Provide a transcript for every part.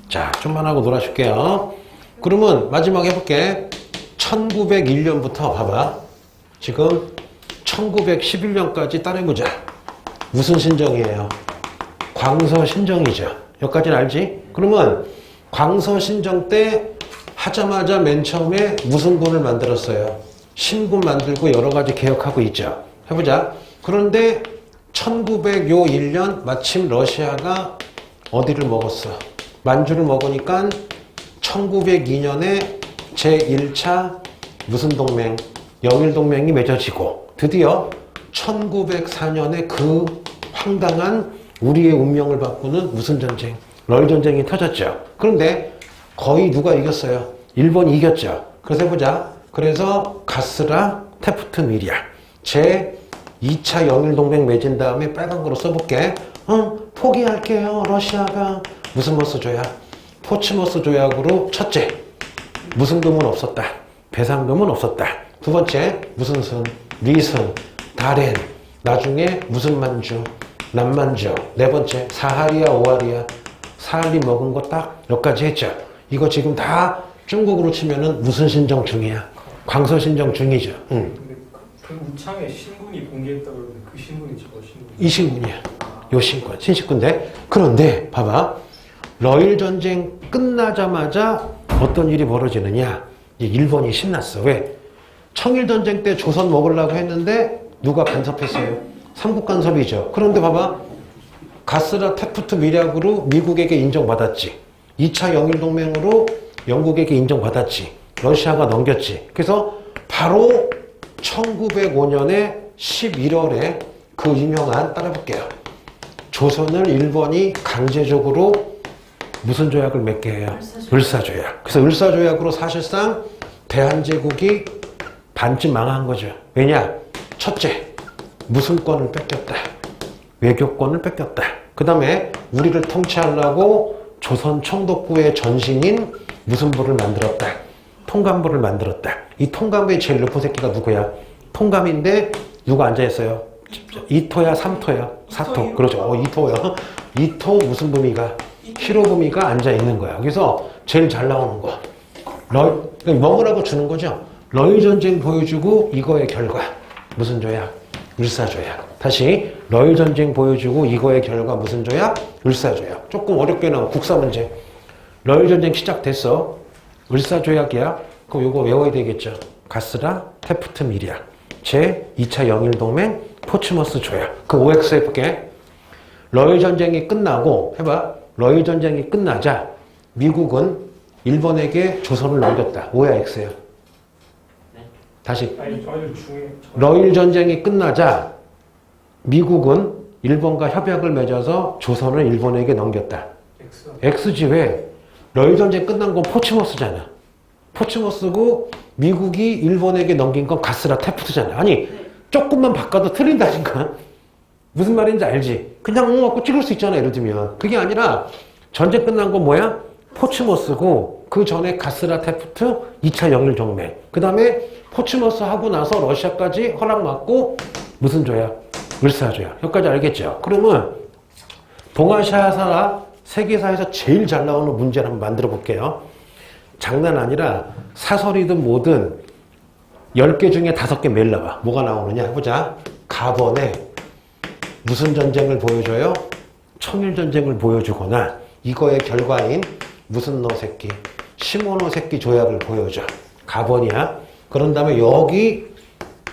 자, 좀만 하고 놀아줄게요. 그러면 마지막 해볼게. 1901년부터 봐봐. 지금 1911년까지 따라해보자. 무슨 신정이에요? 광서신정이죠. 여기까지는 알지? 그러면 광서신정 때 하자마자 맨 처음에 무슨 군을 만들었어요? 신군 만들고 여러 가지 개혁하고 있죠. 해보자. 그런데 1901년 마침 러시아가 어디를 먹었어? 만주를 먹으니까 1902년에 제1차 무슨 동맹? 영일동맹이 맺어지고 드디어 1904년에 그 황당한 우리의 운명을 바꾸는 무슨 전쟁? 러일 전쟁이 터졌죠. 그런데 거의 누가 이겼어요? 일본이 이겼죠. 그래서 해보자. 그래서 가스라 테프트 미리아 제2차 영일동맹 맺은 다음에 빨간 거로 써볼게. 포기할게요. 러시아가 무슨 뭐 써줘야? 포츠머스 조약으로 첫째, 무슨 금은 없었다. 배상금은 없었다. 두 번째, 무슨 순? 리슨, 다렌, 나중에 무슨 만주? 남만주. 네 번째, 사하리아, 오하리아. 사할리 먹은 거 딱 여기까지 했죠. 이거 지금 다 중국으로 치면은 무슨 신정 중이야? 광서신정 중이죠. 근데 그 우창에 신군이 공개했다고 그러는데 그 신군이 저거 신군? 이 신군이야. 요 신군. 신식군데. 그런데 봐봐. 러일 전쟁 끝나자마자 어떤 일이 벌어지느냐? 일본이 신났어. 왜? 청일 전쟁 때 조선 먹으려고 했는데 누가 간섭했어요? 삼국 간섭이죠. 그런데 봐봐. 가스라 테프트 미략으로 미국에게 인정받았지. 2차 영일동맹으로 영국에게 인정받았지. 러시아가 넘겼지. 그래서 바로 1905년에 11월에 그 유명한 따라볼게요. 조선을 일본이 강제적으로 무슨 조약을 맺게 해요? 을사조약. 그래서 을사조약으로 사실상 대한제국이 반쯤 망한 거죠. 왜냐? 첫째, 무슨 권을 뺏겼다. 외교권을 뺏겼다. 그 다음에 우리를 통치하려고 조선 총독부의 전신인 무슨 부를 만들었다. 통감부를 만들었다. 이 통감부의 제일 높은 새끼가 누구야? 통감인데 누가 앉아있어요? 이토야, 삼토야? 사토. 그렇죠. 이토요. 이토 무슨 부미가? 히로부미가 앉아있는 거야. 그래서 제일 잘 나오는 거. 먹으라고 주는 거죠. 러일 전쟁 보여주고 이거의 결과. 무슨 조약? 을사조약. 다시 러일 전쟁 보여주고 이거의 결과 무슨 조약? 을사조약. 조금 어렵게 나온 국사 문제. 러일 전쟁 시작됐어. 을사조약이야. 그럼 이거 외워야 되겠죠. 가스라 테프트 미리아 제2차 영일동맹 포츠머스 조약. 그 OX 해볼게. 러일 전쟁이 끝나고 해봐. 러일 전쟁이 끝나자 미국은 일본에게 조선을 넘겼다. O야 X야? 다시. 러일 전쟁이 끝나자 미국은 일본과 협약을 맺어서 조선을 일본에게 넘겼다. X지 왜? 러일 전쟁 끝난 건 포츠머스잖아. 포츠머스고 미국이 일본에게 넘긴 건 가스라 테프트잖아. 아니 조금만 바꿔도 틀린다니까. 무슨 말인지 알지? 그냥 갖고 찍을 수 있잖아. 예를 들면. 그게 아니라 전쟁 끝난 건 뭐야? 포츠머스고 그 전에 가스라 테프트 2차 영일동맹. 그 다음에 포츠머스 하고 나서 러시아까지 허락받고 무슨 조약? 을사조약. 여기까지 알겠죠? 그러면 동아시아사 세계사에서 제일 잘 나오는 문제를 한번 만들어 볼게요. 장난 아니라 사설이든 뭐든 10개 중에 5개 매일 나와. 뭐가 나오느냐 해보자. 가번에 무슨 전쟁을 보여줘요? 청일전쟁을 보여주거나 이거의 결과인 무슨 너 새끼? 시모노 새끼 조약을 보여줘. 가번이야. 그런 다음에 여기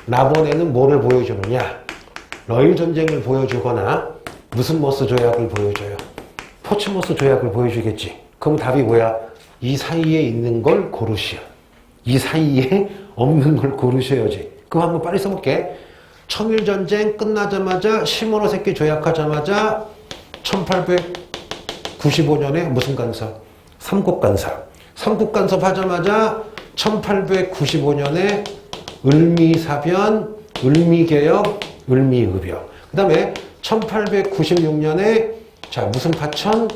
나번에는 뭐를 보여주느냐? 러일 전쟁을 보여주거나 무슨 머스 조약을 보여줘요? 포츠머스 조약을 보여주겠지. 그럼 답이 뭐야? 이 사이에 있는 걸 고르시오. 이 사이에 없는 걸 고르셔야지. 그거 한번 빨리 써볼게. 청일전쟁 끝나자마자 시모노 새끼 조약하자마자 1895년에 무슨 간섭? 삼국간섭. 삼국간섭 하자마자 1895년에 을미사변, 을미개혁, 을미의병. 그 다음에 1896년에 자 무슨 파천?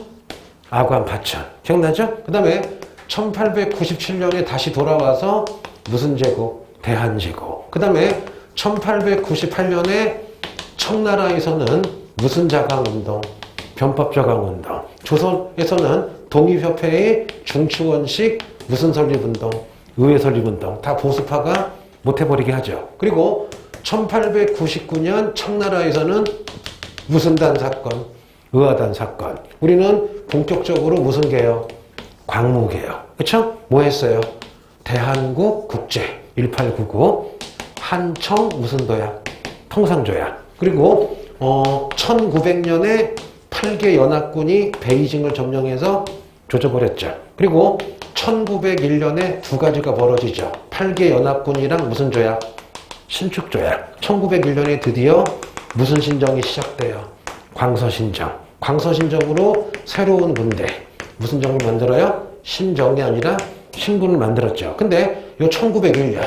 아관파천. 기억나죠? 그 다음에 1897년에 다시 돌아와서 무슨 제국? 대한제국. 그 다음에 1898년에 청나라에서는 무슨 자강운동? 변법자강운동. 조선에서는 독립협회의 중추원식 무슨 설립운동, 의회 설립운동 다 보수파가 못해버리게 하죠. 그리고 1899년 청나라에서는 무슨 단 사건, 의아단 사건. 우리는 본격적으로 무슨 개혁? 광무개혁. 그쵸? 뭐 했어요? 대한국 국제 1899 한청 무슨 도약? 통상조약. 그리고 1900년에 8개 연합군이 베이징을 점령해서 조져버렸죠. 그리고 1901년에 두 가지가 벌어지죠. 8개 연합군이랑 무슨 조약? 신축조약. 1901년에 드디어 무슨 신정이 시작돼요? 광서신정. 광서신정으로 새로운 군대. 무슨 정을 만들어요? 신정이 아니라 신군을 만들었죠. 근데 요 1901년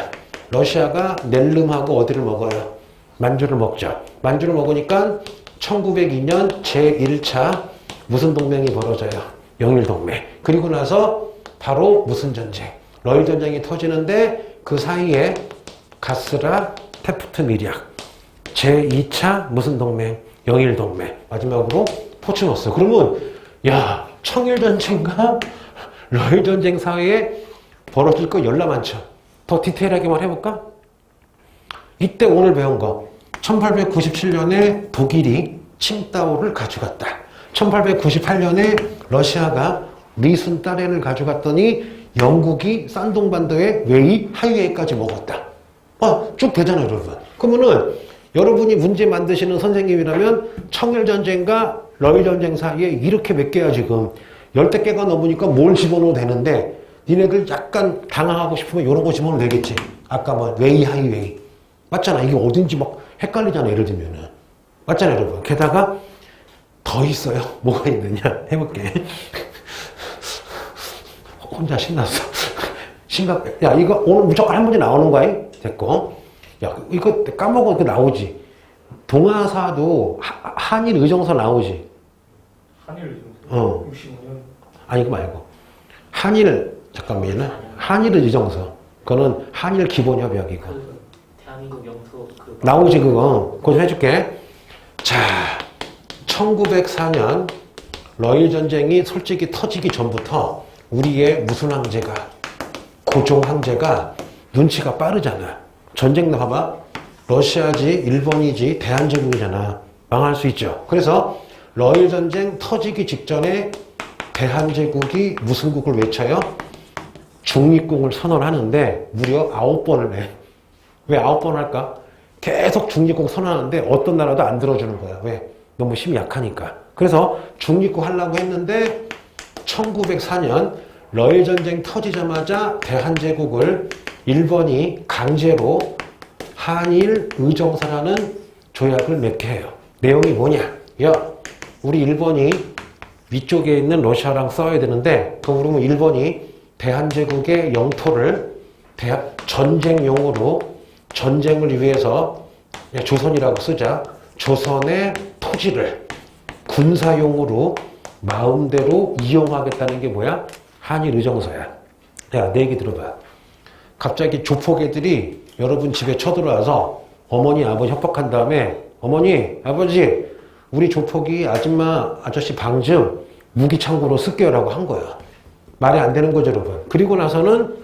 러시아가 넬름하고 어디를 먹어요? 만주를 먹죠. 만주를 먹으니까 1902년 제1차 무슨 동맹이 벌어져요? 영일동맹. 그리고 나서 바로 무슨 전쟁? 러일 전쟁이 터지는데 그 사이에 가스라 테프트 미리악. 제2차 무슨 동맹? 영일동맹. 마지막으로 포츠모스. 그러면 야 청일전쟁과 러일전쟁 사이에 벌어질 거 열나 많죠. 더 디테일하게만 해볼까? 이때 오늘 배운 거 1897년에 독일이 칭다오를 가져갔다. 1898년에 러시아가 리순따렌을 가져갔더니 영국이 산동반도의 웨이 하이웨이까지 먹었다. 쭉 되잖아요, 여러분. 그러면은 여러분이 문제 만드시는 선생님이라면 청일전쟁과 러일전쟁 사이에 이렇게 몇 개야 지금 10대 개가 넘으니까 뭘 집어넣어도 되는데 니네들 약간 당황하고 싶으면 이런 거 집어넣어도 되겠지. 아까 뭐 웨이 하이웨이 맞잖아. 이게 어딘지 막 헷갈리잖아. 예를 들면은 맞잖아요, 여러분. 게다가 더 있어요. 뭐가 있느냐 해볼게. 혼자 신났어. 야 이거 오늘 무조건 한 문제 나오는 거야. 됐고. 야 이거 까먹어. 이거 나오지. 동아사도 한일 의정서 나오지. 한일 의정서? 65년? 아니 그거 말고 한일 잠깐만요. 한일 의정서. 그거는 한일 기본협약이고. 대한민국 영토 나오지 그거. 그거 좀 해줄게. 자 1904년 러일 전쟁이 솔직히 터지기 전부터 우리의 무슨 황제가 고종 황제가 눈치가 빠르잖아. 전쟁 봐봐. 러시아지 일본이지 대한제국이잖아. 망할 수 있죠. 그래서 러일 전쟁 터지기 직전에 대한제국이 무슨 국을 외쳐요? 중립국을 선언하는데 무려 9번을 해. 왜 9번 할까? 계속 중립국 선언하는데 어떤 나라도 안 들어주는 거야. 왜? 너무 힘이 약하니까. 그래서 중립국 하려고 했는데 1904년 러일 전쟁 터지자마자 대한제국을 일본이 강제로 한일 의정서라는 조약을 맺게 해요. 내용이 뭐냐? 야, 우리 일본이 위쪽에 있는 러시아랑 싸워야 되는데 그러면 일본이 대한제국의 영토를 전쟁용으로 전쟁을 위해서 조선이라고 쓰자. 조선의 토지를 군사용으로 마음대로 이용하겠다는 게 뭐야? 한일 의정서야. 야, 내 얘기 들어봐. 갑자기 조폭애들이 여러분 집에 쳐들어와서 어머니, 아버지 협박한 다음에 어머니, 아버지, 우리 조폭이 아줌마, 아저씨 방 좀 무기창고로 습격하라고 한 거야. 말이 안 되는 거죠, 여러분. 그리고 나서는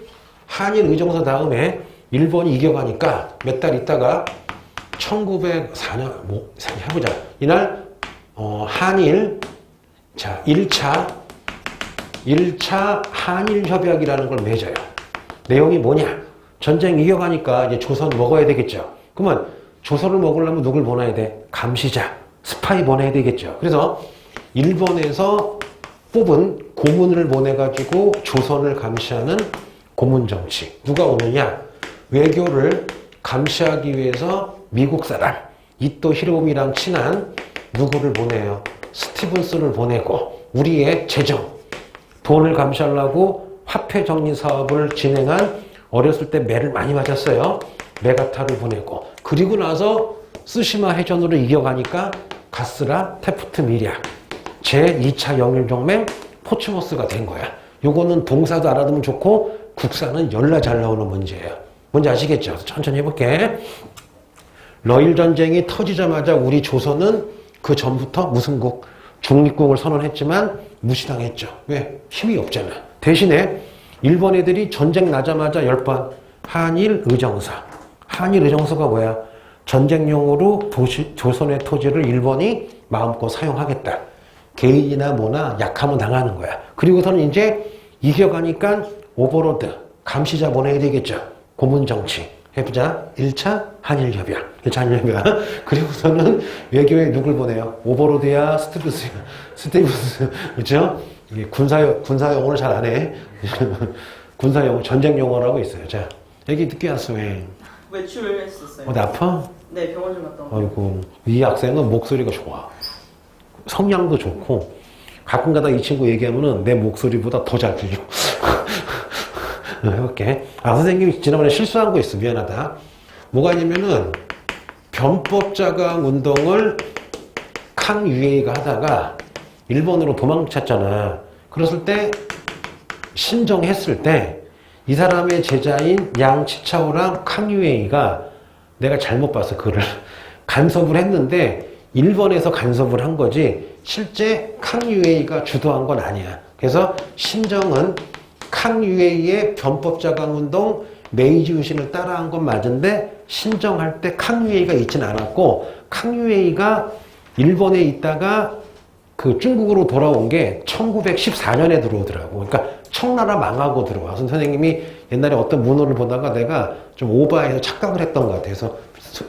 한일 의정서 다음에 일본이 이겨가니까 몇 달 있다가 1904년, 해보자. 이날, 한일, 자, 1차 한일협약이라는 걸 맺어요. 내용이 뭐냐? 전쟁 이겨가니까 이제 조선 먹어야 되겠죠. 그러면 조선을 먹으려면 누굴 보내야 돼? 감시자, 스파이 보내야 되겠죠. 그래서 일본에서 뽑은 고문을 보내가지고 조선을 감시하는 고문정치. 누가 오느냐? 외교를 감시하기 위해서 미국 사람, 이토 히로부미랑 친한 누구를 보내요? 스티븐슨을 보내고 우리의 재정, 돈을 감시하려고 화폐 정리 사업을 진행한 어렸을 때 매를 많이 맞았어요. 메가타를 보내고 그리고 나서 쓰시마 해전으로 이겨가니까 가스라 테프트 미리악 제2차 영일동맹 포츠모스가 된 거야. 요거는 동사도 알아두면 좋고 국사는 열나 잘 나오는 문제예요. 뭔지 아시겠죠? 천천히 해볼게. 러일 전쟁이 터지자마자 우리 조선은 그 전부터 무슨 국? 중립국을 선언했지만 무시당했죠. 왜? 힘이 없잖아. 대신에 일본 애들이 전쟁 나자마자 10번 한일 의정서. 한일 의정서가 뭐야? 전쟁용으로 조선의 토지를 일본이 마음껏 사용하겠다. 개인이나 뭐나 약하면 당하는 거야. 그리고서는 이제 이겨가니까 오버로드, 감시자 보내야 되겠죠. 고문정치. 해보자. 1차 한일협약. 1차 한일협약. 그리고서는 외교에 누굴 보내요? 오버로드야, 스티브스. 그렇죠? 군사용어를 잘 안 해. 군사용어, 전쟁용어라고 있어요. 자, 여기 늦게 왔어, 왜? 외출했었어요. 어디 아파? 네, 병원 좀 갔다 왔어요. 아이고, 이 학생은 목소리가 좋아. 성량도 좋고, 가끔 가다 이 친구 얘기하면은 내 목소리보다 더 잘 들려. 해볼게. 선생님이 지난번에 실수한 거 있어. 미안하다. 뭐가 있냐면은, 변법자강 운동을 캉유에이가 하다가 일본으로 도망쳤잖아. 그랬을 때, 신정했을 때, 이 사람의 제자인 양치차오랑 캉유에이가 내가 잘못 봤어, 글을. 간섭을 했는데, 일본에서 간섭을 한 거지, 실제 캉유에이가 주도한 건 아니야. 그래서 신정은 캉유에이의 변법자강 운동 메이지 유신을 따라한 건 맞은데, 신정할 때 캉유에이가 있지는 않았고, 캉유에이가 일본에 있다가 그 중국으로 돌아온 게 1914년에 들어오더라고. 그러니까 청나라 망하고 들어와. 선생님이 옛날에 어떤 문헌을 보다가 내가 좀 오버해서 착각을 했던 것 같아서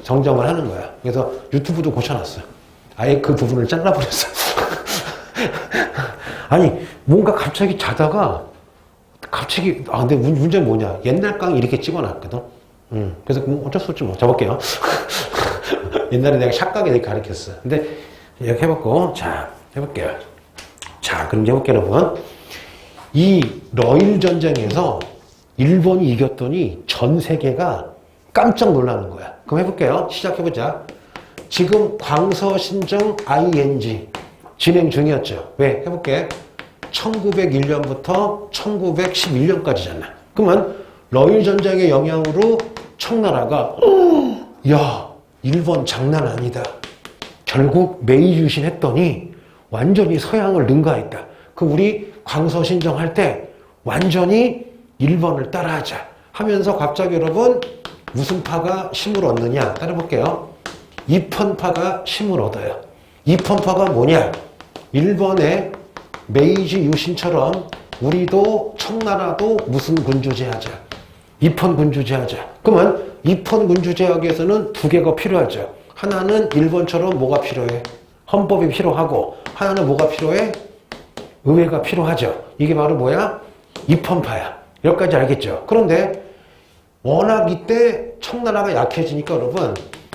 정정을 하는 거야. 그래서 유튜브도 고쳐놨어. 아예 그 부분을 잘라버렸어. 아니, 뭔가 갑자기 자다가 갑자기, 근데 문제는 뭐냐. 옛날 강 이렇게 찍어놨거든. 그래서 어쩔 수 없지 뭐. 잡을게요. 옛날에 내가 착각에 이렇게 가르쳤어. 근데 이렇게 해봤고, 자, 해볼게요. 자, 그럼 해볼게요, 여러분. 이 러일 전쟁에서 일본이 이겼더니 전 세계가 깜짝 놀라는 거야. 그럼 해볼게요. 시작해보자. 지금 광서신정 ING 진행 중이었죠. 왜? 해볼게. 1901년부터 1911년까지잖아. 그러면 러일 전쟁의 영향으로 청나라가 야, 일본 장난 아니다. 결국 메이지 유신했더니 완전히 서양을 능가했다. 그 우리 광서신정 할 때 완전히 일본을 따라하자 하면서 갑자기 여러분 무슨 파가 힘을 얻느냐 따라볼게요. 이펀파가 힘을 얻어요. 이펀파가 뭐냐? 일본의 메이지 유신처럼 우리도 청나라도 무슨 군주제 하자. 이펀 군주제 하자. 그러면 이펀 군주제하기 위해서는 두 개가 필요하죠. 하나는 일본처럼 뭐가 필요해? 헌법이 필요하고 하나는 뭐가 필요해? 의회가 필요하죠. 이게 바로 뭐야? 이펀파야. 여기까지 알겠죠? 그런데 워낙 이때 청나라가 약해지니까 여러분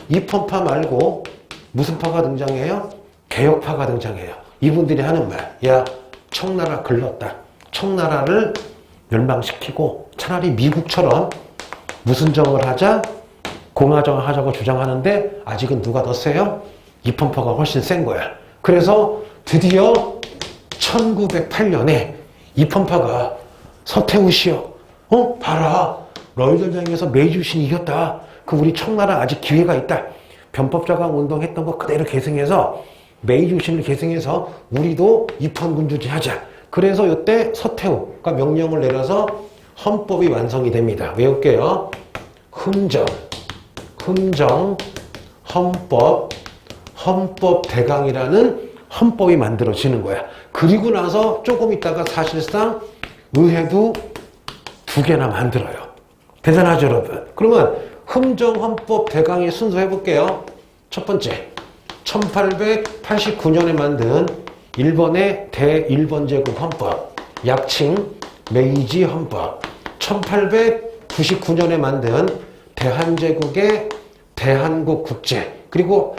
이펀파 말고 무슨 파가 등장해요? 개혁파가 등장해요. 이분들이 하는 말. 야, 청나라 글렀다. 청나라를 멸망시키고 차라리 미국처럼 무슨 정을 하자? 공화정을 하자고 주장하는데 아직은 누가 더 세요? 이펀파가 훨씬 센 거야. 그래서 드디어 1908년에 이펀파가 서태후시여, 봐라. 러일 전쟁에서 메이지 유신이 이겼다. 그 우리 청나라 아직 기회가 있다. 변법자강 운동했던 거 그대로 계승해서 메이지 유신을 계승해서 우리도 이펀 군주제 하자. 그래서 이때 서태후가 명령을 내려서 헌법이 완성이 됩니다. 외울게요. 흥정, 헌법 대강이라는 헌법이 만들어지는 거야. 그리고 나서 조금 있다가 사실상 의회도 두 개나 만들어요. 대단하죠, 여러분? 그러면 흥정 헌법 대강의 순서 해볼게요. 첫 번째, 1889년에 만든 일본의 대일본제국 헌법, 약칭 메이지 헌법. 1899년에 만든 대한제국의 대한국 국제. 그리고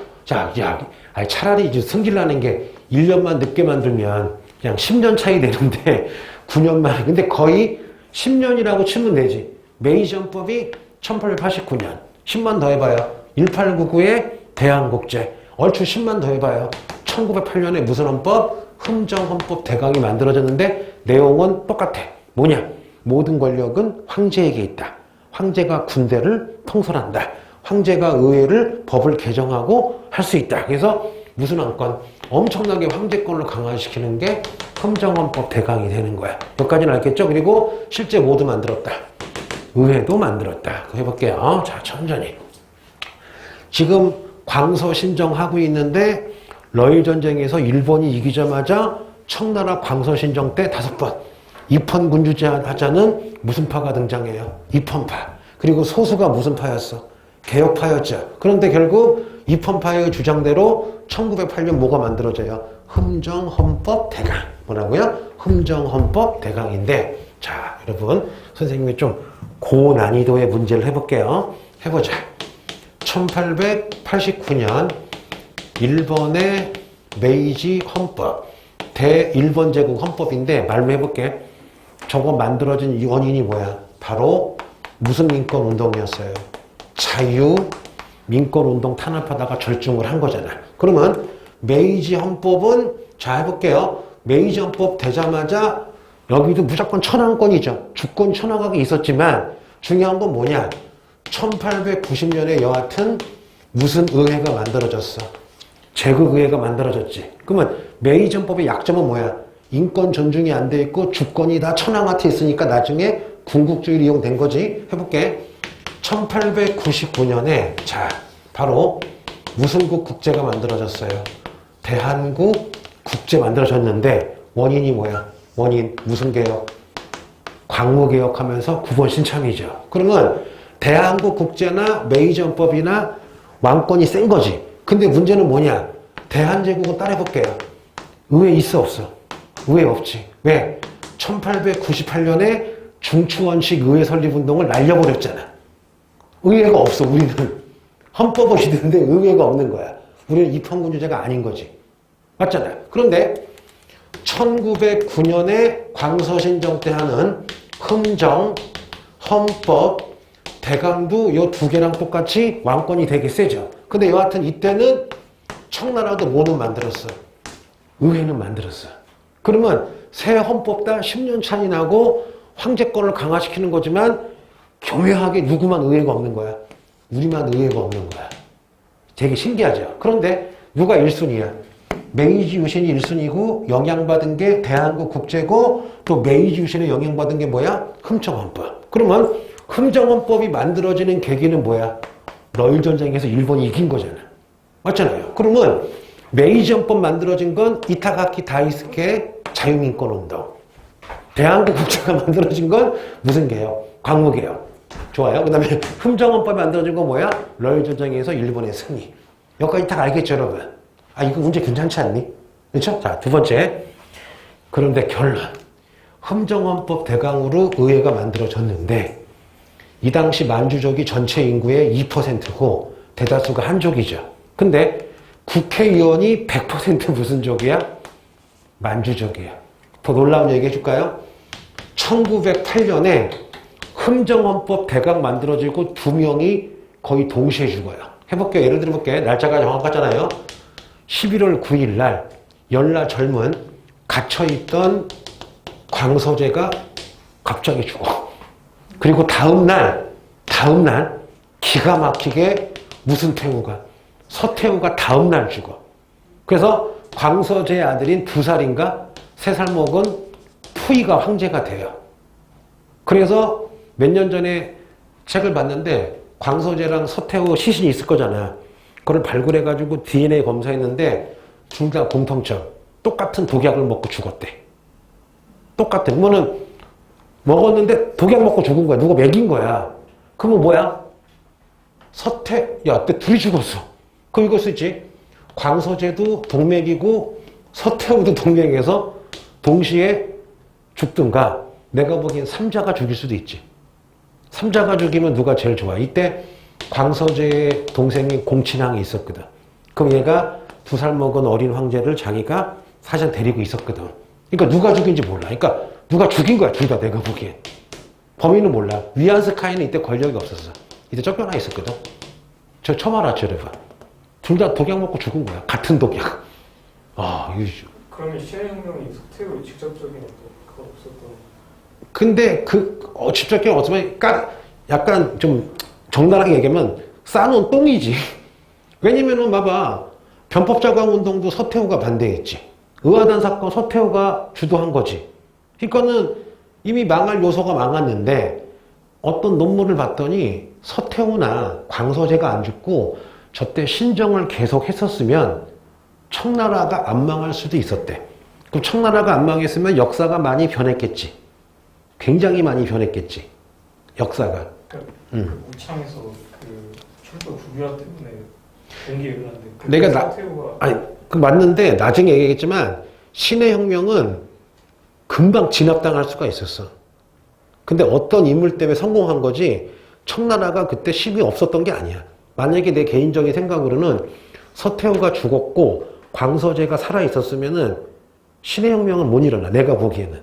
차라리 이제 승질나는 게 1년만 늦게 만들면 그냥 10년 차이 되는데 9년 만에. 근데 거의 10년이라고 치면 되지. 메이지 헌법이 1889년. 10만 더 해봐요. 1899의 대한국제. 얼추 10만 더 해봐요. 1908년에 무슨 헌법? 흥정헌법 대강이 만들어졌는데 내용은 똑같아. 뭐냐? 모든 권력은 황제에게 있다. 황제가 군대를 통솔한다. 황제가 의회를 법을 개정하고 할 수 있다. 그래서 무슨 왕권? 엄청나게 황제권을 강화시키는 게 흠정헌법 대강이 되는 거야. 여기까지는 알겠죠? 그리고 실제 모두 만들었다. 의회도 만들었다. 그거 해볼게요. 자, 천천히. 지금 광서 신정하고 있는데 러일 전쟁에서 일본이 이기자마자 청나라 광서 신정 때 5번 입헌 군주제 하자는 무슨 파가 등장해요? 입헌파. 그리고 소수가 무슨 파였어? 개혁파였죠. 그런데 결국 입헌파의 주장대로 1908년 뭐가 만들어져요? 흠정헌법 대강. 뭐라고요? 흠정헌법 대강인데, 자, 여러분, 선생님이 좀 고난이도의 문제를 해볼게요. 해보자. 1889년 일본의 메이지 헌법, 대일본 제국 헌법인데 말로 해볼게. 저거 만들어진 이 원인이 뭐야? 바로 무슨 민권 운동이었어요? 자유 민권 운동 탄압하다가 절중을 한 거잖아. 그러면 메이지 헌법은 자 해볼게요. 메이지 헌법 되자마자 여기도 무조건 천황권이죠. 주권 천황하게 있었지만 중요한 건 뭐냐? 1890년에 여하튼 무슨 의회가 만들어졌어? 제국의회가 만들어졌지. 그러면 메이지 헌법의 약점은 뭐야? 인권 존중이 안 돼 있고 주권이 다 천황한테 있으니까 나중에 군국주의를 이용된 거지. 해볼게. 1899년에 자 바로 무슨 국제가 만들어졌어요? 대한국 국제 만들어졌는데 원인이 뭐야? 원인 무슨 개혁? 광무개혁하면서 국원 신창이죠. 그러면 대한국 국제나 메이지 헌법이나 왕권이 센 거지. 근데 문제는 뭐냐? 대한제국은 따라해볼게요. 의회 있어 없어? 의회 없지. 왜? 1898년에 중추원식 의회 설립운동을 날려버렸잖아. 의회가 없어 우리는. 헌법을 시대인데 의회가 없는 거야. 우리는 입헌군주제가 아닌 거지. 맞잖아요. 그런데 1909년에 광서신정 때 하는 흠정, 헌법, 대강도 이 두 개랑 똑같이 왕권이 되게 세죠. 근데 여하튼 이때는 청나라도 뭐는 만들었어? 의회는 만들었어. 그러면 새 헌법다 10년 차이 나고 황제권을 강화시키는 거지만 교묘하게 누구만 의회가 없는 거야? 우리만 의회가 없는 거야. 되게 신기하죠. 그런데 누가 1순위야? 메이지 유신이 1순위고 영향받은 게 대한국 국제고 또 메이지 유신에 영향받은 게 뭐야? 흠정헌법. 그러면 흠정헌법이 만들어지는 계기는 뭐야? 러일 전쟁에서 일본이 이긴 거잖아. 맞잖아요. 그러면 메이지 헌법 만들어진 건 이타가키 다이스케의 자유민권운동. 대한국 국제가 만들어진 건 무슨 개혁? 광무개혁. 좋아요. 그 다음에 흠정헌법이 만들어진 건 뭐야? 러일 전쟁에서 일본의 승리. 여기까지 다 알겠죠, 여러분? 아, 이거 문제 괜찮지 않니? 그렇죠? 자, 두 번째. 그런데 결론. 흠정헌법 대강으로 의회가 만들어졌는데 이 당시 만주족이 전체 인구의 2%고 대다수가 한족이죠. 근데 국회의원이 100% 무슨 족이야? 만주족이야. 더 놀라운 얘기 해줄까요? 1908년에 흠정헌법 대강 만들어지고 2명이 거의 동시에 죽어요. 해볼게요. 예를 들어볼게. 날짜가 정확하잖아요. 11월 9일 날 연라 젊은 갇혀있던 광서제가 갑자기 죽어. 그리고 다음날 기가 막히게 무슨 태우가? 서태후가 다음날 죽어. 그래서 광서제의 아들인 2살인가 3살 먹은 푸이가 황제가 돼요. 그래서 몇 년 전에 책을 봤는데 광서제랑 서태후 시신이 있을 거잖아. 그걸 발굴해가지고 DNA 검사했는데 둘 다 공통점. 똑같은 독약을 먹고 죽었대. 똑같은. 그러면은 먹었는데 독약 먹고 죽은 거야. 누가 먹인 거야. 그러면 뭐야? 야, 때 둘이 죽었어. 그럼 이거 쓰지. 광서제도 동맥이고 서태후도 동맥에서 동시에 죽든가. 내가 보기엔 삼자가 죽일 수도 있지. 삼자가 죽이면 누가 제일 좋아? 이때 광서제의 동생이 공친왕이 있었거든. 그럼 얘가 2살 먹은 어린 황제를 자기가 사실 데리고 있었거든. 그러니까 누가 죽인지 몰라. 그러니까 누가 죽인 거야, 둘 다 내가 보기엔. 범인은 몰라. 위안스카이는 이때 권력이 없었어. 이때 쫓겨나 있었거든. 저 처음 알았죠, 여러분. 둘 다 독약 먹고 죽은 거야. 같은 독약. 아, 이거. 그러면 시해혁명이 서태후의 직접적인 그거 없었던. 근데 직접적인 없으면 약간 좀 정당하게 얘기하면 싸놓은 똥이지. 왜냐면은 봐봐. 변법자강운동도 서태후가 반대했지. 의화단 사건 서태후가 주도한 거지. 그러니까는 이미 망할 요소가 망했는데 어떤 논문을 봤더니 서태후나 광서제가 안 죽고 저때 신정을 계속 했었으면 청나라가 안 망할 수도 있었대. 그럼 청나라가 안 망했으면 역사가 많이 변했겠지. 굉장히 많이 변했겠지. 역사가. 그러니까 그 우창에서 그 철도 국유화 때문에 공기에 일어났는데 내가 서태후가 아니, 그 맞는데 나중에 얘기했지만 신의 혁명은 금방 진압당할 수가 있었어. 근데 어떤 인물 때문에 성공한 거지 청나라가 그때 힘이 없었던 게 아니야. 만약에 내 개인적인 생각으로는 서태후가 죽었고 광서제가 살아있었으면은 신의 혁명은 못 일어나. 내가 보기에는.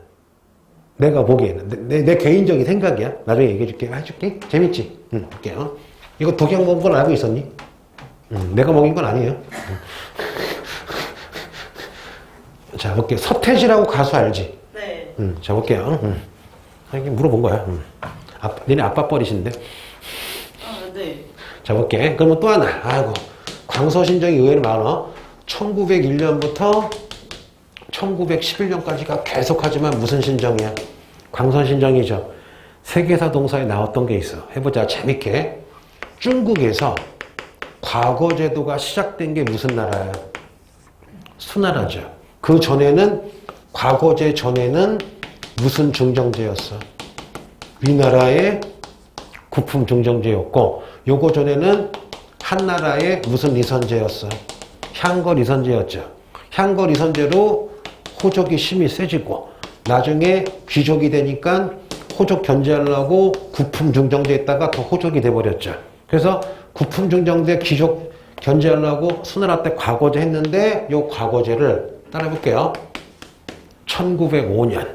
내 개인적인 생각이야. 나중에 얘기해줄게. 해줄게. 재밌지? 응, 볼게요. 이거 독약 먹은 건 알고 있었니? 내가 먹인 건 아니에요. 자, 볼게요. 서태지라고 가수 알지? 네. 자, 볼게요. 이게 물어본 거야. 니네 아빠 뻘이신데. 아, 네. 자, 볼게. 그러면 또 하나. 아이고. 광서신정이 의외로 많어. 1901년부터 1911년까지가 계속하지만 무슨 신정이야? 광서신정이죠. 세계사 동사에 나왔던 게 있어. 해보자. 재밌게. 중국에서 과거제도가 시작된 게 무슨 나라야? 수나라죠. 그 전에는 과거제 전에는 무슨 중정제였어? 위나라의 구품 중정제였고 요거 전에는 한나라의 무슨 리선제였어? 향거 리선제였죠. 향거 리선제로 호족이 힘이 세지고 나중에 귀족이 되니까 호족 견제하려고 구품 중정제 했다가 더 호족이 돼버렸죠. 그래서 구품 중정제 귀족 견제하려고 수나라 때 과거제 했는데 요 과거제를 따라해볼게요. 1905년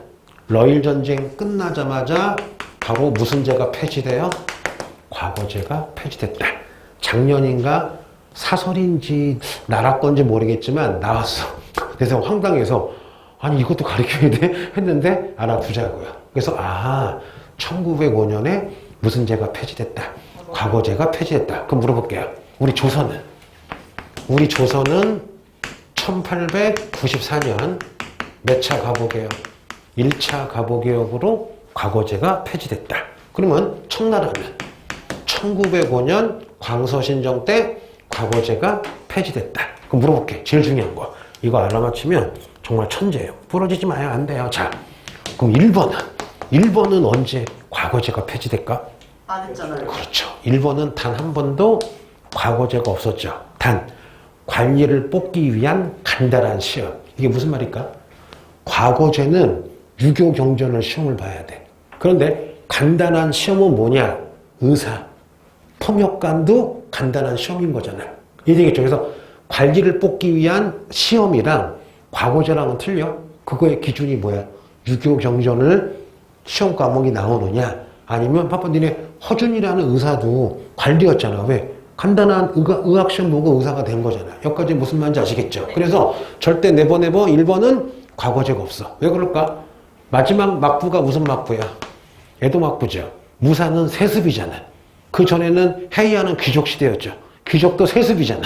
러일 전쟁 끝나자마자 바로 무슨 제가 폐지돼요? 과거제가 폐지됐다. 작년인가 사설인지 나라 건지 모르겠지만 나왔어. 그래서 황당해서 아니 이것도 가르쳐야 돼? 했는데 알아두자고요. 그래서 1905년에 무슨 제가 폐지됐다. 과거제가 폐지됐다. 그럼 물어볼게요. 우리 조선은 1894년 몇 차 가보개혁? 1차 가보개혁으로 과거제가 폐지됐다. 그러면 청나라는 1905년 광서신정 때 과거제가 폐지됐다. 그럼 물어볼게. 제일 중요한 거. 이거 알아맞히면 정말 천재예요. 부러지지 마요. 안 돼요. 자, 그럼 1번은 언제 과거제가 폐지될까? 안 했잖아요. 그렇죠. 1번은 단 한 번도 과거제가 없었죠. 단 관리를 뽑기 위한 간단한 시험. 이게 무슨 말일까? 과거제는 유교 경전을 시험을 봐야 돼. 그런데 간단한 시험은 뭐냐? 의사, 통역관도 간단한 시험인 거잖아요. 이해되겠죠? 그래서 관리를 뽑기 위한 시험이랑 과거제랑은 틀려. 그거의 기준이 뭐야? 유교 경전을 시험 과목이 나오느냐? 아니면 파파 니네 허준이라는 의사도 관리였잖아. 왜? 간단한 의학 시험 보고 의사가 된 거잖아. 여기까지 무슨 말인지 아시겠죠? 그래서 절대 네버 1번은 과거제가 없어. 왜 그럴까? 마지막 막부가 무슨 막부야? 에도 막부죠. 무사는 세습이잖아. 그 전에는 해이하는 귀족 시대였죠. 귀족도 세습이잖아.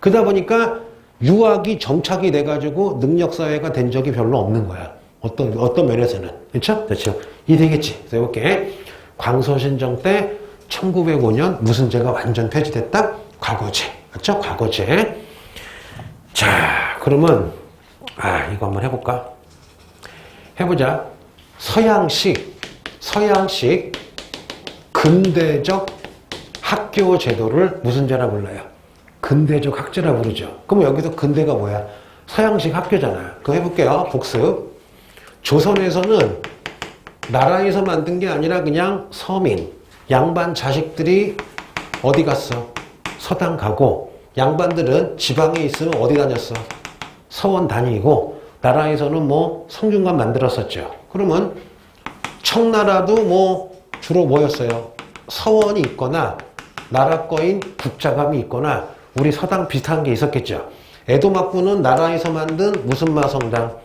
그러다 보니까 유학이 정착이 돼가지고 능력사회가 된 적이 별로 없는 거야. 어떤 면에서는. 그렇죠? 그렇죠. 이해되겠지? 그래서 해볼게. 광서신정 때 1905년 무슨 제가 완전 폐지됐다? 과거제. 맞죠? 과거제. 자, 그러면 이거 한번 해볼까? 해보자. 서양식 근대적 학교 제도를 무슨 제라 불러요? 근대적 학제라 부르죠. 그럼 여기서 근대가 뭐야? 서양식 학교잖아요. 그거 해볼게요. 복습. 조선에서는 나라에서 만든 게 아니라 그냥 서민, 양반 자식들이 어디 갔어? 서당 가고 양반들은 지방에 있으면 어디 다녔어? 서원 다니고 나라에서는 뭐 성균관 만들었었죠. 그러면 청나라도 뭐 주로 뭐였어요? 서원이 있거나 나라 거인 국자감이 있거나 우리 서당 비슷한 게 있었겠죠. 에도막부는 나라에서 만든 무슨 마성당?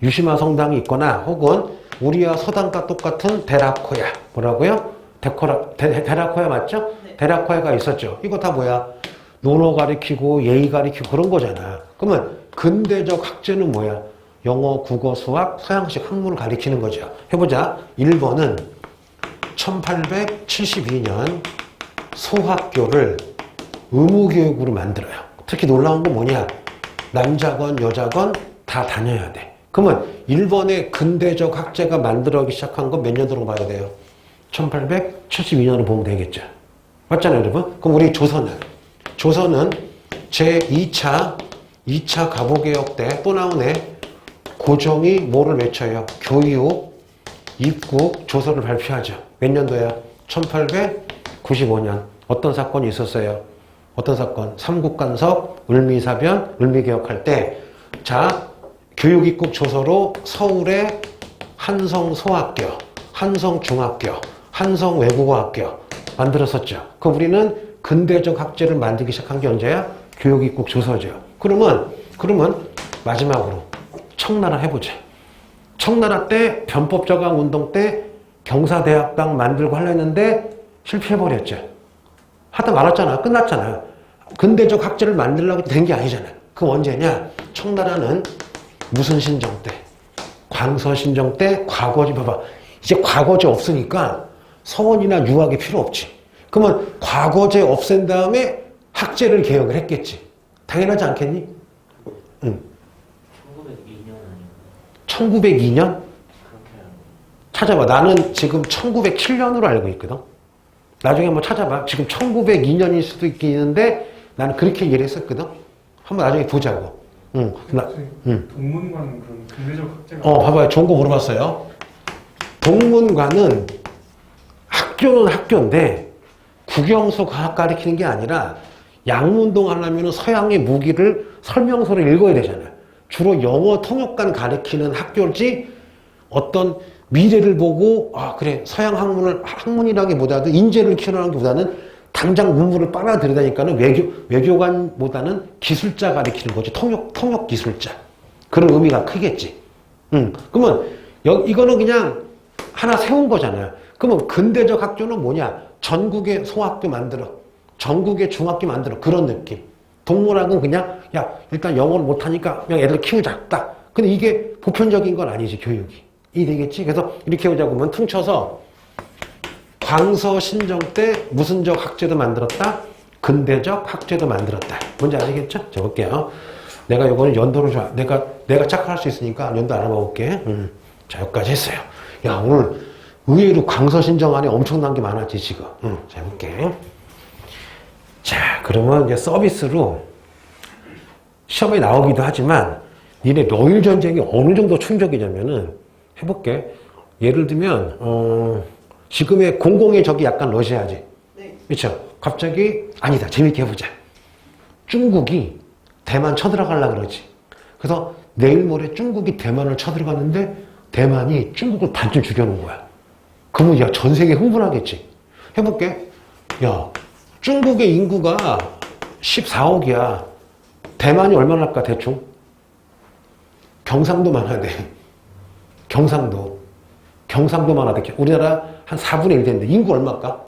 유시마 성당이 있거나 혹은 우리와 서당과 똑같은 데라코야. 뭐라고요? 데라코야 맞죠? 네. 데라코야가 있었죠. 이거 다 뭐야? 논어 가리키고 예의 가리키고 그런 거잖아. 그러면 근대적 학제는 뭐야? 영어, 국어, 수학, 서양식 학문을 가리키는 거죠. 해보자. 1번은 1872년 소학교를 의무교육으로 만들어요. 특히 놀라운 건 뭐냐? 남자건 여자건 다 다녀야 돼. 그러면 일본의 근대적 학제가 만들어지기 시작한 건 몇 년도로 봐야 돼요? 1872년으로 보면 되겠죠. 맞잖아요, 여러분? 그럼 우리 조선은 제2차 가보개혁 때 또 나오네. 고종이 뭐를 외쳐요? 교육, 입국, 조서를 발표하죠. 몇 년도야? 1895년. 어떤 사건이 있었어요? 어떤 사건? 삼국간섭, 을미사변, 을미개혁할 때, 자, 교육입국 조서로 서울에 한성소학교, 한성중학교, 한성외국어학교 만들었었죠. 그 우리는 근대적 학제를 만들기 시작한 게 언제야? 교육입국 조서죠. 그러면 마지막으로 청나라 해보자. 청나라 때 변법저강 운동 때 경사대학당 만들고 하려 했는데 실패해버렸죠. 하다 말았잖아. 끝났잖아. 근대적 학제를 만들려고 된 게 아니잖아. 그럼 언제냐? 청나라는 무슨 신정 때? 광서신정 때 과거제. 봐봐. 이제 과거제 없으니까 서원이나 유학이 필요 없지. 그러면 과거제 없앤 다음에 학제를 개혁을 했겠지. 당연하지 않겠니? 응. 1902년 아니에요? 1902년? 그렇게 알고. 찾아봐. 나는 지금 1907년으로 알고 있거든. 나중에 한번 찾아봐. 지금 1902년일 수도 있는데 나는 그렇게 이해를 했었거든. 한번 나중에 보자고. 응. 동문관은 그런 근대적 학제가 봐봐요. 좋은 거 물어봤어요. 동문관은 학교는 학교인데 국영수 과학 가리키는 게 아니라 양문동 하려면 서양의 무기를 설명서를 읽어야 되잖아요. 주로 영어 통역관 가리키는 학교지 어떤 미래를 보고 그래 서양 학문이라기보다도 인재를 키우라기보다는 당장 문물을 빨아들이다니까는 외교관보다는 기술자 가리키는 거지. 통역 기술자. 그런 의미가 크겠지. 그러면 이거는 그냥 하나 세운 거잖아요. 그러면 근대적 학교는 뭐냐? 전국의 소학교 만들어. 전국의 중학교 만들어. 그런 느낌. 동물학은 그냥 일단 영어를 못하니까 그냥 애들 키우자. 딱. 근데 이게 보편적인 건 아니지, 교육이. 이해되겠지? 그래서 이렇게 해보자고 하면 퉁쳐서 광서 신정 때 무슨적 학제도 만들었다? 근대적 학제도 만들었다. 뭔지 아시겠죠? 자, 볼게요. 내가 이거는 연도로 내가 착각할 수 있으니까 연도 알아봐 볼게. 자, 여기까지 했어요. 야, 오늘 의외로 광서 신정 안에 엄청난 게 많았지, 지금. 자, 해볼게. 자, 그러면 이제 서비스로 시험에 나오기도 하지만 니네 러일 전쟁이 어느 정도 충격이냐면은 해볼게. 예를 들면 지금의 공공의 적이 약간 러시아지. 네. 그렇죠? 갑자기 아니다. 재밌게 해보자. 중국이 대만 쳐들어가려고 그러지. 그래서 내일 모레 중국이 대만을 쳐들어갔는데 대만이 중국을 반쯤 죽여놓은 거야. 그러면 전 세계 흥분하겠지. 해볼게. 중국의 인구가 14억이야. 대만이 얼마나 할까 대충? 경상도만 하대. 경상도만 하대. 우리나라 한 4분의 1 되는데 인구 얼마일까?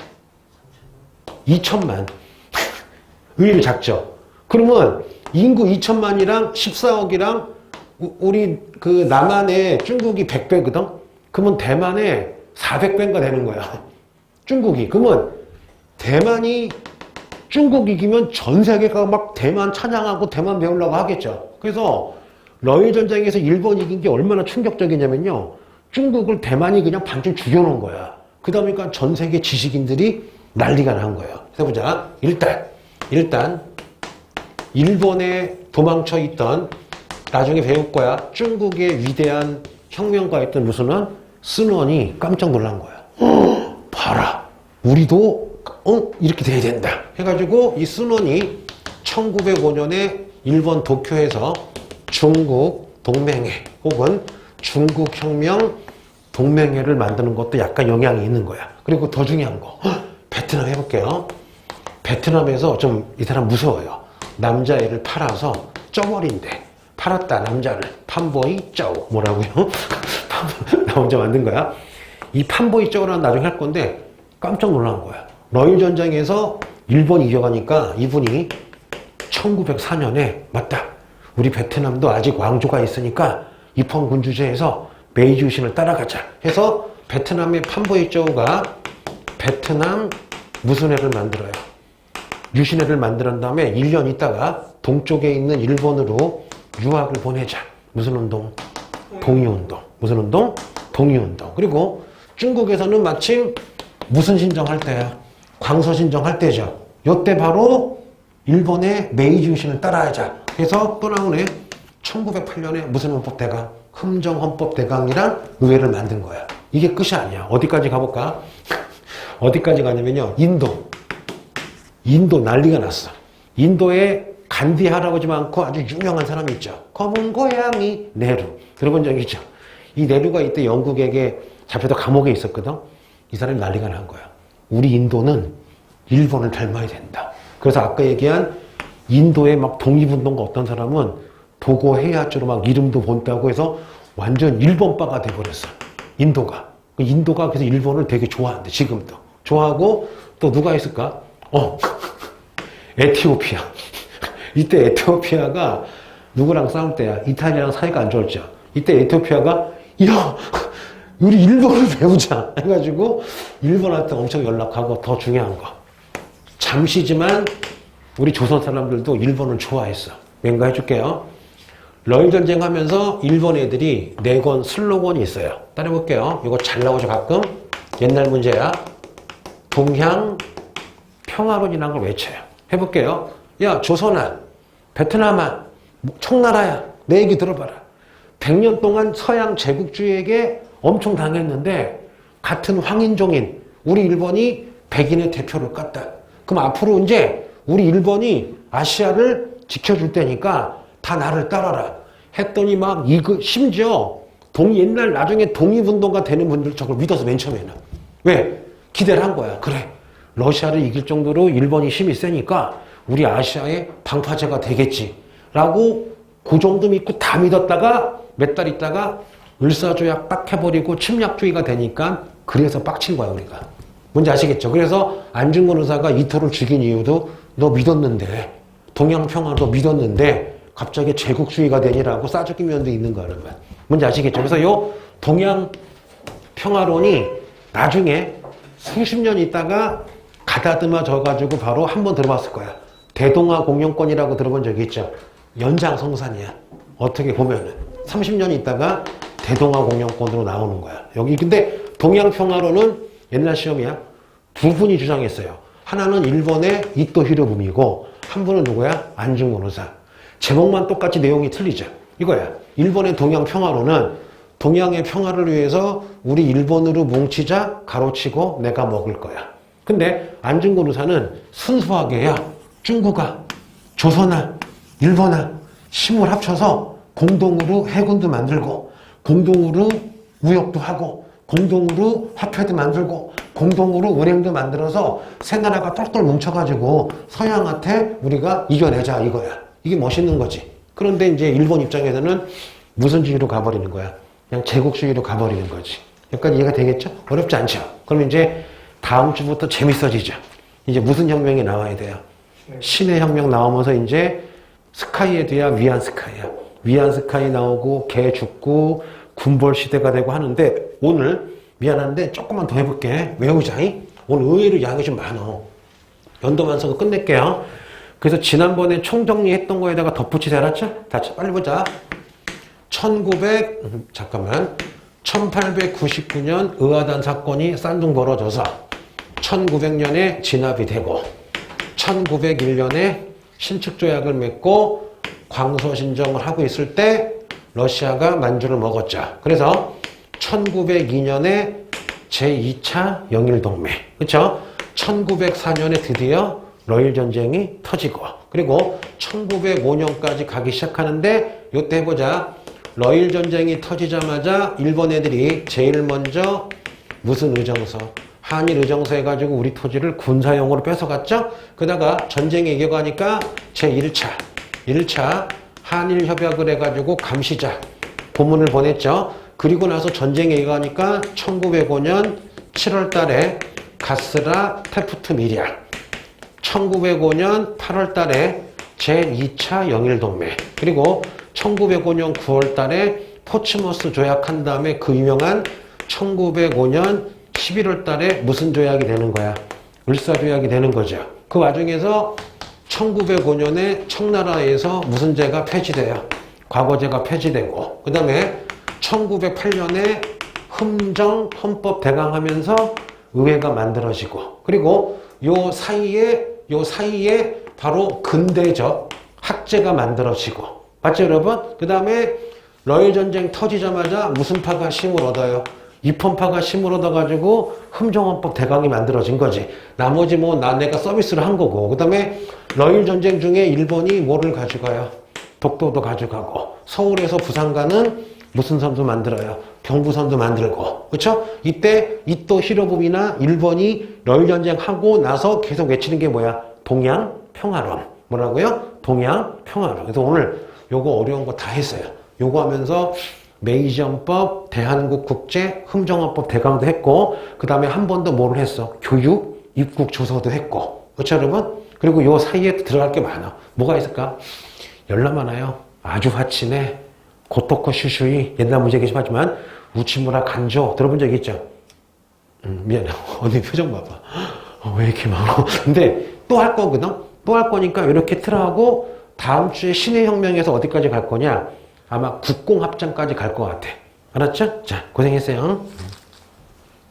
2천만. 의외로 작죠. 그러면 인구 2천만이랑 14억이랑 우리 그 남한의 중국이 100배거든? 그러면 대만의 400배인가 되는 거야. 중국이. 그러면 대만이 중국 이기면 전 세계가 막 대만 찬양하고 대만 배우려고 하겠죠. 그래서 러일 전쟁에서 일본이 이긴 게 얼마나 충격적이냐면요. 중국을 대만이 그냥 반쯤 죽여놓은 거야. 그러다 보니까 전 세계 지식인들이 난리가 난 거예요. 해보자. 일단 일본에 도망쳐 있던 나중에 배울 거야. 중국의 위대한 혁명가였던 무슨 순원이 깜짝 놀란 거야. 봐라. 우리도 이렇게 돼야 된다. 해가지고 이 순원이 1905년에 일본 도쿄에서 중국 동맹회 혹은 중국혁명 동맹회를 만드는 것도 약간 영향이 있는 거야. 그리고 더 중요한 거 베트남 해볼게요. 베트남에서 좀 이 사람 무서워요. 남자애를 팔아서 쪄버린대. 팔았다 남자를. 판보이 쩌 뭐라고요? 나 혼자 만든 거야. 이 판보이 쩌는 나중에 할 건데 깜짝 놀란 거야. 러일 전쟁에서 일본이 이겨가니까 이분이 1904년에 맞다. 우리 베트남도 아직 왕조가 있으니까 이펑 군주제에서 메이지 유신을 따라가자 해서 베트남의 판보이쩌우가 베트남 무슨 해를 만들어요? 유신회를 만든 다음에 1년 있다가 동쪽에 있는 일본으로 유학을 보내자. 무슨 운동? 동의운동. 무슨 운동? 동의운동. 그리고 중국에서는 마침 무슨 신정할 때야? 광서신정할 때죠. 요때 바로 일본의 메이지 유신을 따라하자. 그래서 또 나오네. 1908년에 무슨 헌법대강? 흥정헌법대강이란 의회를 만든 거야. 이게 끝이 아니야. 어디까지 가볼까? 어디까지 가냐면요. 인도 난리가 났어. 인도에 간디 할아버지 많고 아주 유명한 사람이 있죠. 검은 고양이 네루. 들어본 적 있죠? 이 네루가 이때 영국에게 잡혀서 감옥에 있었거든. 이 사람이 난리가 난 거야. 우리 인도는 일본을 닮아야 된다. 그래서 아까 얘기한 인도의 막 독립운동가 어떤 사람은 도고 헤이아츠로 막 이름도 본다고 해서 완전 일본빠가 돼버렸어. 인도가. 그래서 일본을 되게 좋아한대. 지금도. 좋아하고 또 누가 있을까? 에티오피아. 이때 에티오피아가 누구랑 싸울 때야? 이탈리아랑 사이가 안 좋았죠. 이때 에티오피아가 야 우리 일본을 배우자 해가지고 일본한테 엄청 연락하고 더 중요한 거. 잠시지만 우리 조선 사람들도 일본을 좋아했어. 왠가 해줄게요. 러일전쟁 하면서 일본 애들이 내건 슬로건이 있어요. 따라해볼게요. 이거 잘 나오죠 가끔? 옛날 문제야. 동향 평화론이라는 걸 외쳐요. 해볼게요. 야 조선아, 베트남아, 총나라야. 내 얘기 들어봐라. 100년 동안 서양 제국주의에게 엄청 당했는데 같은 황인종인 우리 일본이 백인의 대표를 깠다. 그럼 앞으로 이제 우리 일본이 아시아를 지켜줄 테니까 다 나를 따라라. 했더니 막 심지어 옛날 나중에 독립운동가 되는 분들 저걸 믿어서 맨 처음에는. 왜? 기대를 한 거야. 그래. 러시아를 이길 정도로 일본이 힘이 세니까 우리 아시아의 방파제가 되겠지. 라고 그 정도 믿고 다 믿었다가 몇 달 있다가 을사조약 딱 해버리고 침략주의가 되니까 그래서 빡친 거야 우리가. 뭔지 아시겠죠? 그래서 안중근 의사가 이토를 죽인 이유도 너 믿었는데 동양평화도 믿었는데 갑자기 제국주의가 되니라고 싸죽기 면도 있는 거라는 거야. 뭔지 아시겠죠? 그래서 요 동양평화론이 나중에 수십 년 있다가 가다듬어져가지고 바로 한 번 들어봤을 거야. 대동아 공영권이라고 들어본 적이 있죠? 연장성산이야. 어떻게 보면은 30년 있다가 대동아 공영권으로 나오는 거야. 여기 근데 동양평화론은 옛날 시험이야. 두 분이 주장했어요. 하나는 일본의 이토 히로부미고 한 분은 누구야? 안중근 의사. 제목만 똑같이 내용이 틀리죠. 이거야. 일본의 동양평화론은 동양의 평화를 위해서 우리 일본으로 뭉치자 가로치고 내가 먹을 거야. 근데 안중근 의사는 순수하게 야 중국아 조선아 일본아 힘을 합쳐서 공동으로 해군도 만들고 공동으로 무역도 하고 공동으로 화폐도 만들고 공동으로 은행도 만들어서 세 나라가 똘똘 뭉쳐가지고 서양한테 우리가 이겨내자 이거야. 이게 멋있는 거지. 그런데 이제 일본 입장에서는 무슨 주의로 가버리는 거야? 그냥 제국주의로 가버리는 거지. 여기까지 이해가 되겠죠? 어렵지 않죠? 그럼 이제 다음 주부터 재밌어지죠. 이제 무슨 혁명이 나와야 돼요? 신의 혁명 나오면서 이제 스카이에 돼야 위안 스카이야. 위안 스카이 나오고 개 죽고 군벌 시대가 되고 하는데 오늘 미안한데 조금만 더 해볼게. 외우자잉? 오늘 의외로 양이 좀 많어. 연도만서고 끝낼게요. 그래서 지난번에 총정리했던 거에다가 덧붙이지 않았죠? 다 빨리 보자. 1899년 의아단 사건이 쌍둥 벌어져서 1900년에 진압이 되고 1901년에 신축조약을 맺고 광서신정을 하고 있을 때 러시아가 만주를 먹었죠. 그래서 1902년에 제2차 영일동맹, 그렇죠? 1904년에 드디어 러일전쟁이 터지고 그리고 1905년까지 가기 시작하는데 요때 해보자. 러일전쟁이 터지자마자 일본 애들이 제일 먼저 무슨 의정서? 한일 의정서 해가지고 우리 토지를 군사용으로 뺏어갔죠? 그러다가 전쟁에 이겨가니까 제1차 한일 협약을 해가지고 감시자 고문을 보냈죠. 그리고 나서 전쟁에 이겨가니까 1905년 7월 달에 가스라 테프트 미리아 1905년 8월 달에 제2차 영일동맹. 그리고 1905년 9월 달에 포츠머스 조약한 다음에 그 유명한 1905년 11월 달에 무슨 조약이 되는 거야? 을사조약이 되는 거죠. 그 와중에서 1905년에 청나라에서 무슨 제가 폐지돼요? 과거제가 폐지되고, 그 다음에 1908년에 흠정 헌법 대강하면서 의회가 만들어지고, 그리고 요 사이에 바로 근대적 학제가 만들어지고, 맞죠 여러분? 그 다음에 러일 전쟁 터지자마자 무슨 파가 힘을 얻어요? 입헌파가 힘을 얻어가지고 흠정헌법 대강이 만들어진 거지. 나머지 뭐 내가 서비스를 한 거고. 그 다음에 러일 전쟁 중에 일본이 뭐를 가져가요? 독도도 가져가고, 서울에서 부산 가는 무슨 선도 만들어요? 경부선도 만들고. 그쵸? 이때 이토 히로부미나 일본이 러일 전쟁 하고 나서 계속 외치는 게 뭐야? 동양 평화론. 뭐라고요? 동양 평화론. 그래서 오늘 요거 어려운 거 다 했어요. 요거 하면서 메이지헌법, 대한국 국제, 흠정헌법 대강도 했고, 그 다음에 한 번 더 뭐를 했어? 교육, 입국 조서도 했고. 그렇죠, 여러분? 그리고 요 사이에 들어갈 게 많아. 뭐가 있을까? 열나 많아요. 아주 화친해. 고토코 슈슈이. 옛날 문제이긴 하지만, 우치무라 간조. 들어본 적 있죠? 미안해. 언니 표정 봐봐. 왜 이렇게 많아? 근데 또 할 거거든? 또 할 거니까 이렇게 틀어하고, 다음 주에 신의 혁명에서 어디까지 갈 거냐? 아마 국공합장까지 갈 것 같아. 알았죠? 자, 고생했어요.